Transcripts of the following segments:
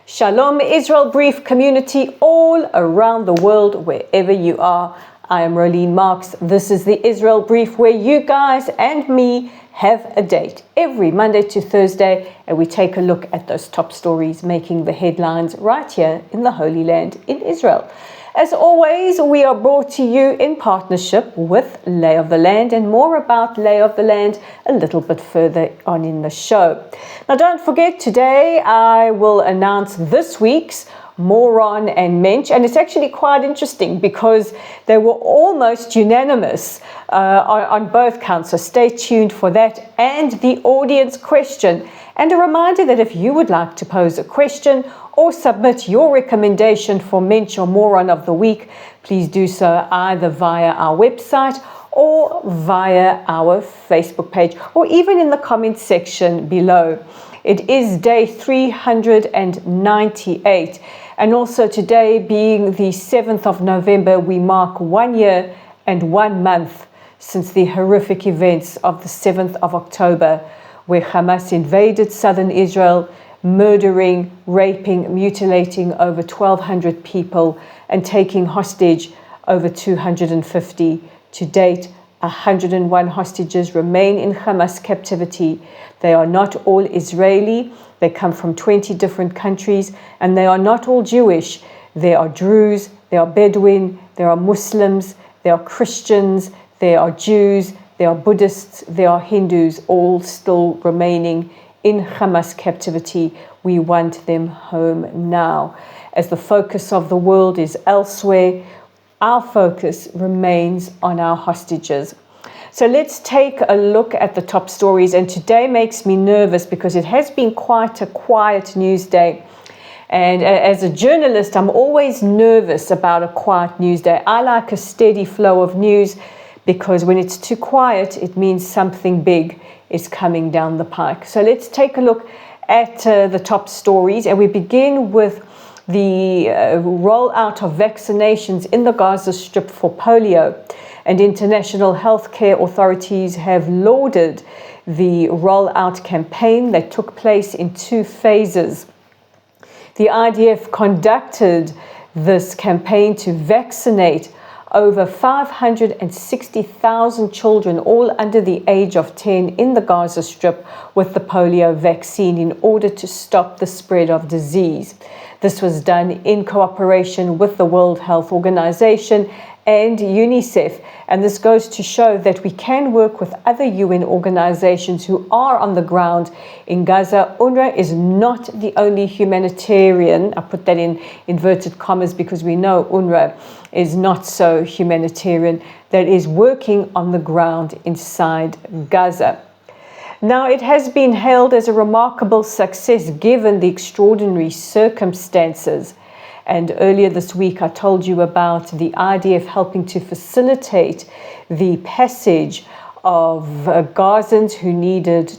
Shalom Israel Brief community all around the world, wherever you are. I am Rolene Marks. This is the Israel Brief, where you guys and me have a date every Monday to Thursday, and we take a look at those top stories making the headlines right here in the Holy Land in Israel. As always, we are brought to you in partnership with Lay of the Land, and more about Lay of the Land a little bit further on in the show. Now, don't forget, today I will announce this week's Moron and Mench, and it's actually quite interesting because they were almost unanimous on both counts, so stay tuned for that and the audience question. And a reminder that if you would like to pose a question or submit your recommendation for Mench or Moron of the Week, please do so either via our website or via our Facebook page, or even in the comment section below. It is day 398, and also today being the 7th of November, we mark 1 year and 1 month since the horrific events of the 7th of October, where Hamas invaded southern Israel, murdering, raping, mutilating over 1,200 people and taking hostage over 250. To date, 101 hostages remain in Hamas captivity. They are not all Israeli. They come from 20 different countries, and they are not all Jewish. There are Druze, there are Bedouin, there are Muslims, there are Christians, there are Jews, there are Buddhists, there are Hindus, all still remaining in Hamas captivity. We want them home now. As the focus of the world is elsewhere, our focus remains on our hostages. So let's take a look at the top stories, and today makes me nervous because it has been quite a quiet news day. And as a journalist, I'm always nervous about a quiet news day. I like a steady flow of news, because when it's too quiet, it means something big is coming down the pike. So let's take a look at the top stories, and we begin with the rollout of vaccinations in the Gaza Strip for polio. And international healthcare authorities have lauded the rollout campaign that took place in 2 phases. The IDF conducted this campaign to vaccinate over 560,000 children, all under the age of 10, in the Gaza Strip with the polio vaccine in order to stop the spread of disease. This was done in cooperation with the World Health Organization and UNICEF, and this goes to show that we can work with other UN organizations who are on the ground in Gaza. UNRWA is not the only humanitarian, I put that in inverted commas because we know UNRWA is not so humanitarian, that is working on the ground inside Gaza. Now, it has been hailed as a remarkable success given the extraordinary circumstances. And earlier this week, I told you about the IDF helping to facilitate the passage of Gazans who needed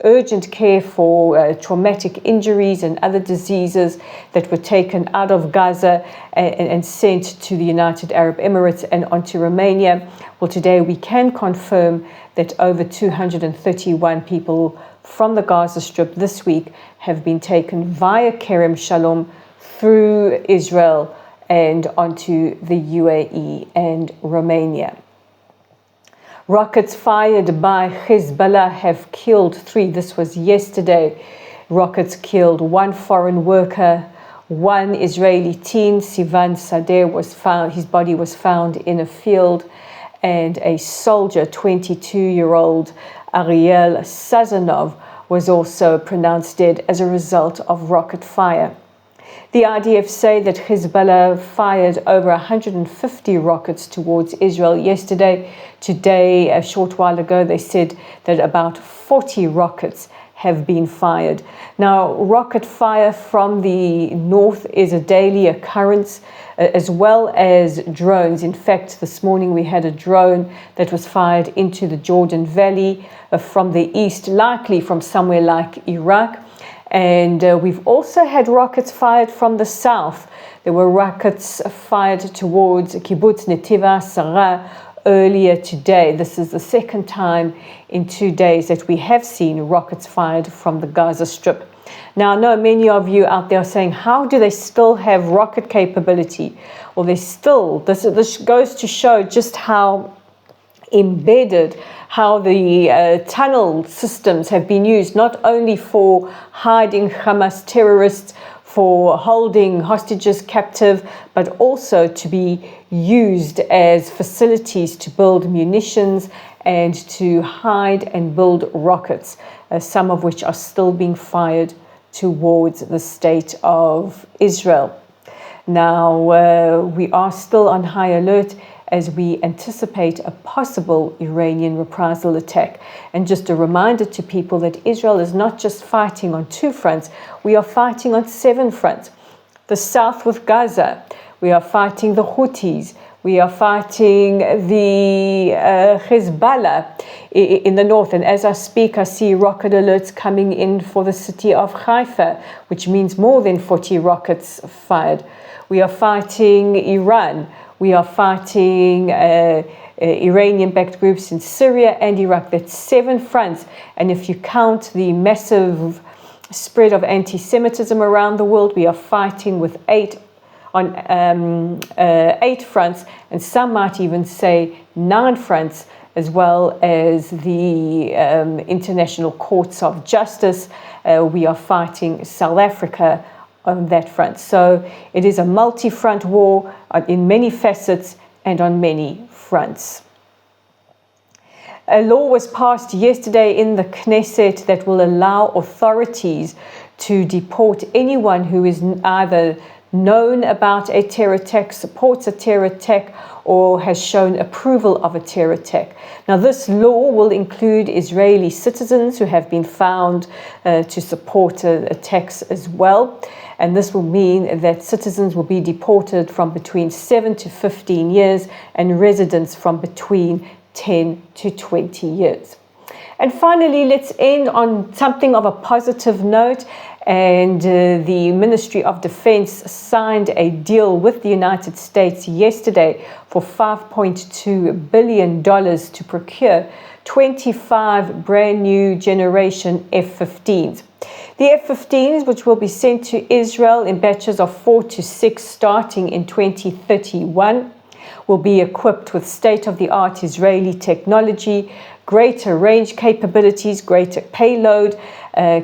urgent care for traumatic injuries and other diseases that were taken out of Gaza and sent to the United Arab Emirates and onto Romania. Well, today we can confirm that over 231 people from the Gaza Strip this week have been taken via Kerem Shalom through Israel and onto the UAE and Romania. Rockets fired by Hezbollah have killed 3. This was yesterday. Rockets killed 1 foreign worker, 1 Israeli teen, Sivan Sadeh, was found. His body was found in a field, and a soldier, 22-year-old Ariel Sazonov, was also pronounced dead as a result of rocket fire. The IDF say that Hezbollah fired over 150 rockets towards Israel yesterday. Today, a short while ago, they said that about 40 rockets have been fired. Now, rocket fire from the north is a daily occurrence, as well as drones. In fact, this morning we had a drone that was fired into the Jordan Valley from the east, likely from somewhere like Iraq. And we've also had rockets fired from the south. There were rockets fired towards Kibbutz Netiva Sarah earlier today. This is the second time in 2 days that we have seen rockets fired from the Gaza Strip. Now, I know many of you out there are saying, how do they still have rocket capability? Well, this goes to show just how embedded, how the tunnel systems have been used, not only for hiding Hamas terrorists, for holding hostages captive, but also to be used as facilities to build munitions and to hide and build rockets, some of which are still being fired towards the state of Israel. Now, we are still on high alert as we anticipate a possible Iranian reprisal attack. And just a reminder to people that Israel is not just fighting on 2 fronts, we are fighting on 7 fronts. The south with Gaza, we are fighting the Houthis, we are fighting the Hezbollah in the north. And as I speak, I see rocket alerts coming in for the city of Haifa, which means more than 40 rockets fired. We are fighting Iran. We are fighting Iranian-backed groups in Syria and Iraq. That's 7 fronts. And if you count the massive spread of anti-Semitism around the world, we are fighting with 8 fronts, and some might even say 9 fronts, as well as the international courts of justice. We are fighting South Africa on that front. So it is a multi-front war in many facets and on many fronts. A law was passed yesterday in the Knesset that will allow authorities to deport anyone who is either known about a terror attack, supports a terror attack, or has shown approval of a terror attack. Now, this law will include Israeli citizens who have been found to support attacks as well. And this will mean that citizens will be deported from between 7 to 15 years and residents from between 10 to 20 years. And finally, let's end on something of a positive note. And the Ministry of Defense signed a deal with the United States yesterday for $5.2 billion to procure 25 brand new generation F-15s. The F-15s, which will be sent to Israel in batches of 4 to 6 starting in 2031, will be equipped with state-of-the-art Israeli technology, greater range capabilities, greater payload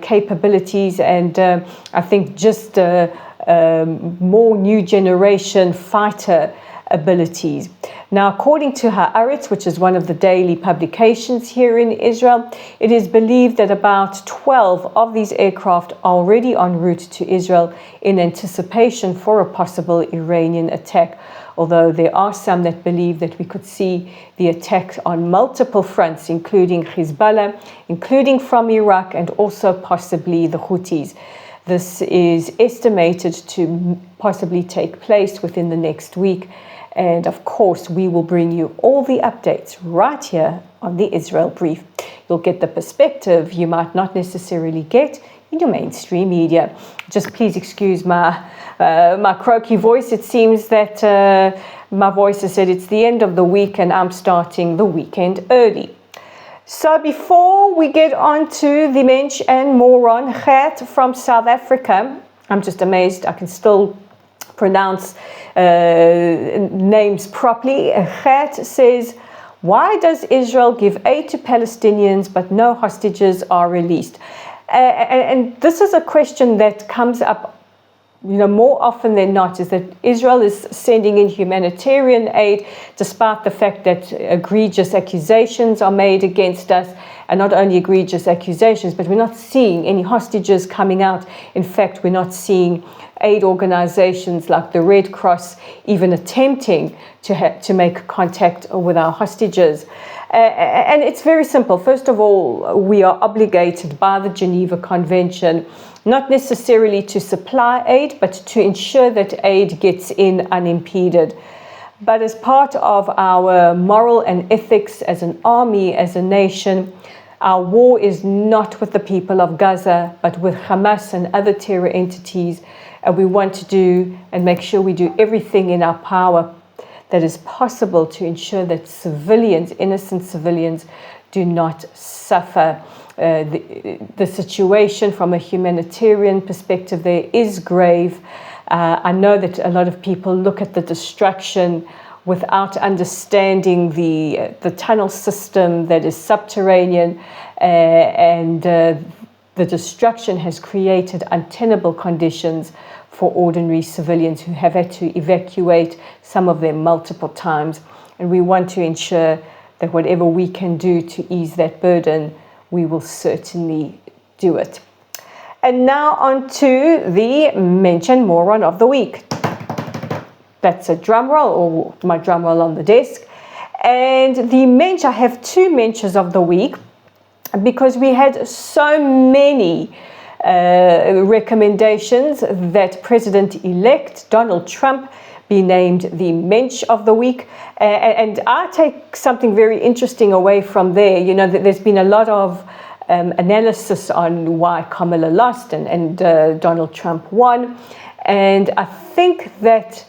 capabilities, and I think just more new generation fighter abilities. Now, according to Haaretz, which is one of the daily publications here in Israel, it is believed that about 12 of these aircraft are already en route to Israel in anticipation for a possible Iranian attack, although there are some that believe that we could see the attack on multiple fronts, including Hezbollah, including from Iraq, and also possibly the Houthis. This is estimated to possibly take place within the next week. And of course, we will bring you all the updates right here on the Israel Brief. You'll get the perspective you might not necessarily get in your mainstream media. Just please excuse my croaky voice. It seems that my voice has said it's the end of the week and I'm starting the weekend early. So before we get on to the Mench and moron, Gert from South Africa, I'm just amazed I can still pronounce names properly. Gert says, why does Israel give aid to Palestinians but no hostages are released? And this is a question that comes up more often than not, is that Israel is sending in humanitarian aid despite the fact that egregious accusations are made against us, and not only egregious accusations, but we're not seeing any hostages coming out. In fact, we're not seeing aid organizations like the Red Cross even attempting to make contact with our hostages. And it's very simple. First of all, we are obligated by the Geneva Convention not necessarily to supply aid, but to ensure that aid gets in unimpeded. But as part of our moral and ethics as an army, as a nation, our war is not with the people of Gaza, but with Hamas and other terror entities. And we want to do and make sure we do everything in our power that is possible to ensure that civilians, innocent civilians, do not suffer. The situation from a humanitarian perspective there is grave. I know that a lot of people look at the destruction without understanding the tunnel system that is subterranean, and the destruction has created untenable conditions for ordinary civilians who have had to evacuate, some of them multiple times. And we want to ensure that whatever we can do to ease that burden, we will certainly do it. And now on to the Mench and Moron of the week. That's a drum roll, or my drum roll on the desk. And the Mench, I have two Menches of the week, because we had so many recommendations that President-elect Donald Trump be named the Mench of the week. And I take something very interesting away from there. You know, that there's been a lot of analysis on why Kamala lost and Donald Trump won. And I think that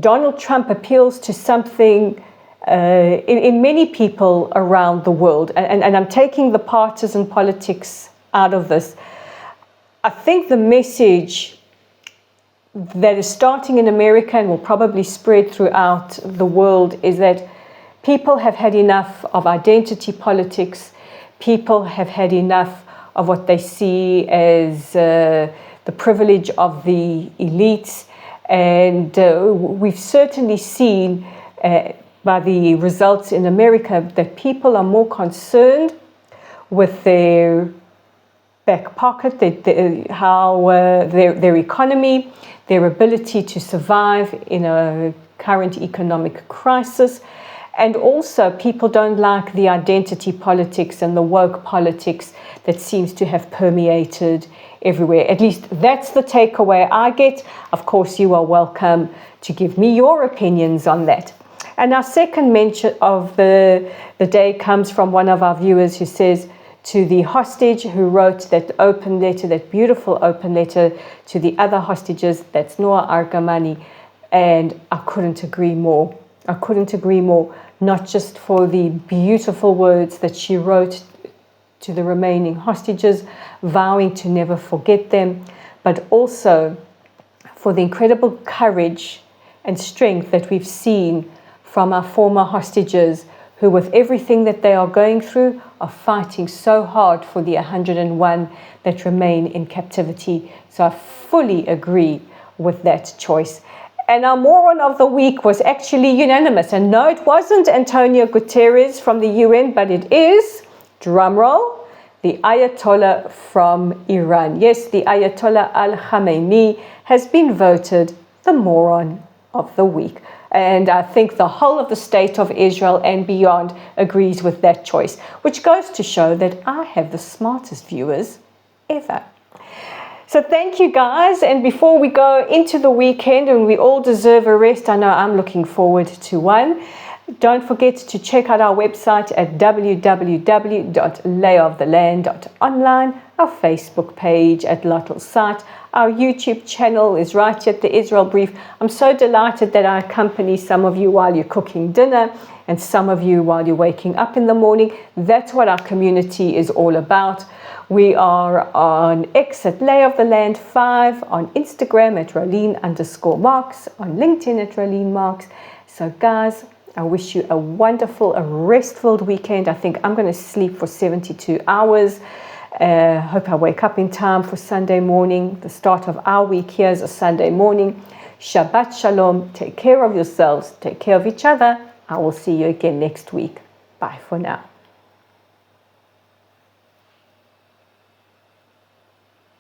Donald Trump appeals to something in many people around the world. And I'm taking the partisan politics out of this. I think the message that is starting in America and will probably spread throughout the world is that people have had enough of identity politics. People have had enough of what they see as the privilege of the elites. And we've certainly seen by the results in America that people are more concerned with their back pocket, how their economy, their ability to survive in a current economic crisis. And also, people don't like the identity politics and the woke politics that seems to have permeated everywhere. At least that's the takeaway I get. Of course, you are welcome to give me your opinions on that. And our second mention of the day comes from one of our viewers who says, to the hostage who wrote that open letter, that beautiful open letter to the other hostages, that's Noah Argamani. And I couldn't agree more. I couldn't agree more, not just for the beautiful words that she wrote to the remaining hostages, vowing to never forget them, but also for the incredible courage and strength that we've seen from our former hostages, who with everything that they are going through are fighting so hard for the 101 that remain in captivity. So I fully agree with that choice. And our moron of the week was actually unanimous. And no, it wasn't Antonio Guterres from the UN, but it is, drumroll, the Ayatollah from Iran. Yes, the Ayatollah Al-Khamenei has been voted the moron of the week. And I think the whole of the state of Israel and beyond agrees with that choice, which goes to show that I have the smartest viewers ever. So thank you, guys. And before we go into the weekend, and we all deserve a rest, I know I'm looking forward to one, don't forget to check out our website at www.layoftheland.online, our Facebook page at Lottle's site. Our YouTube channel is right here at the Israel Brief. I'm so delighted that I accompany some of you while you're cooking dinner and some of you while you're waking up in the morning. That's what our community is all about. We are on X at Lay of the Land 5, on Instagram at Rolene_Marks, on LinkedIn at Rolene Marks. So guys, I wish you a wonderful, a restful weekend. I think I'm going to sleep for 72 hours. Hope I wake up in time for Sunday morning. The start of our week here is a Sunday morning. Shabbat Shalom. Take care of yourselves. Take care of each other. I will see you again next week. Bye for now.